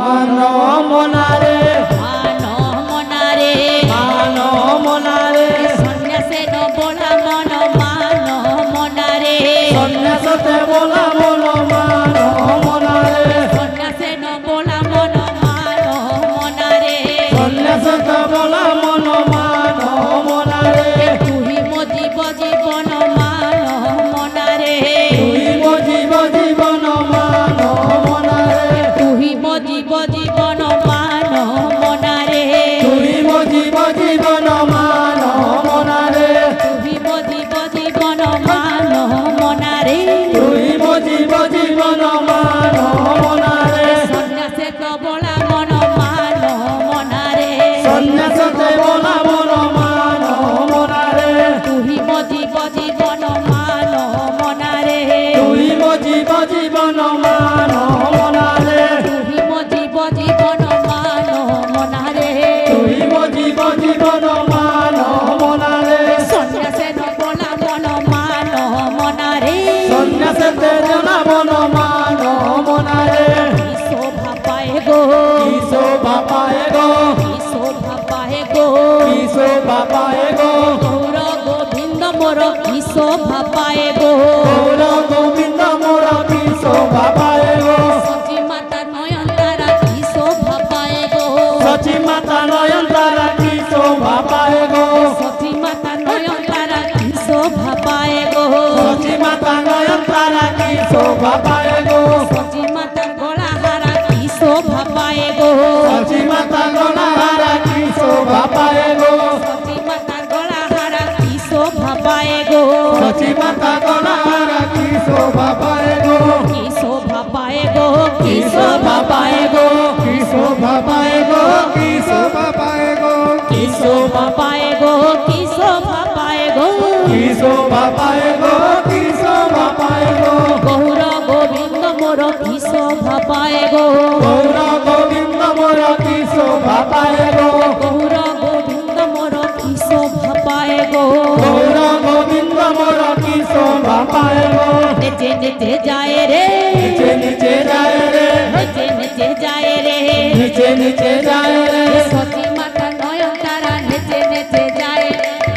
মানো মনারে মানো মনারে মানো মনারে সন্ন্যাসে ন বলা মন মানো মনারে সন্ন্যাসতে বলা মন মানো মনারে সন্ন্যাসে ন বলা মন মানো মনারে সন্ন্যাসতে বলা মন মানো মনারে তুই মো জীব জীবন মানো মনারে তুই মো জীব জীবন মানো মনারে তুই মো জীব জীবন মানো মনারে তুই মো জীব জীবন মানো মনারে তুই মো জীব জীবন মানো মনারে তুই মো জীব জীবন মানো মনারে সন্ন্যাসে তো বলা মন মানো মনারে সন্ন্যাসতে বলা মন মানো মনারে তুই মো জীব জীবন মানো মনারে তুই মো জীব জীবন মানো মনারে তুই মো জীব জীবন মানো মনারে তুই মো জীব জীবন মানো মনারে সন্ন্যাসে ন বলা মন মানো মনারে সন্ন্যাসতে জানা মন মানো মনারে কি শোভা পায় গো কি শোভা পায় গো কি শোভা পায় গো কি শোভা পায় গো গৌর গোবিন্দ মোর কি শোভা পায় গো গৌর গোবিন্দ মোর কি শোভা পায় গো সচি মাতা নয়ন তারা কি শোভা পায় গো সচি মাতা নয়ন তারা কি শোভা পায় গো সচি মাতা নয়ন তারা কি শোভা পায় গো সচি মাতা নয়ন তারা কি শোভা পায় গো সচি মাতার গলা হারা কি শোভা পায় গো সচি মাতা গলা হারা কি শোভা পায় গো সচি মাতার গলা হারা কি শোভা পায় গো সচি মাতা গলা হারা কি শোভা পায় গো কি শোভা পায় গো কি শোভা পায় গো কি শোভা পায় গো কি শোভা পায় গো কি শোভা পায় গো কি শোভা পায় গো কি শোভা পায় গো কি শোভা পায় গো গৌর গোবিন্দ মোর কি শোভা পায় গো গৌর গোবিন্দ মোর কি শোভা পায় গো গৌর গোবিন্দ মোর কি শোভা পায় গো গৌর গোবিন্দ মোর কি শোভা পায় গো নেচে নেচে যায় রে নিচে নিচে যায় রে নেচে নেচে যায় রে নিচে নিচে যায় রে সচি মাতা নয়ন তারা নেচে নেচে যায়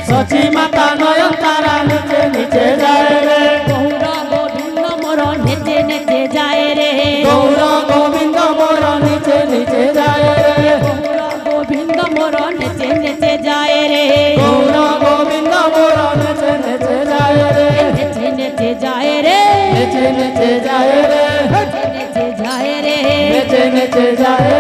সচি মাতা নয়ন তারা নিচে নিচে যায় রে গৌর গোবিন্দ মোর নেচে নেচে যায় রে গৌর গোবিন্দ মোর নিচে নিচে যায় রে গৌর গোবিন্দ মোর নেচে নেচে যায় রে গৌর গোবিন্দ মোর নিচে নিচে যায় রে নেচে নেচে যায় রে নিচে নিচে যায় রে নেচে যায় রে নিচে নিচে যায়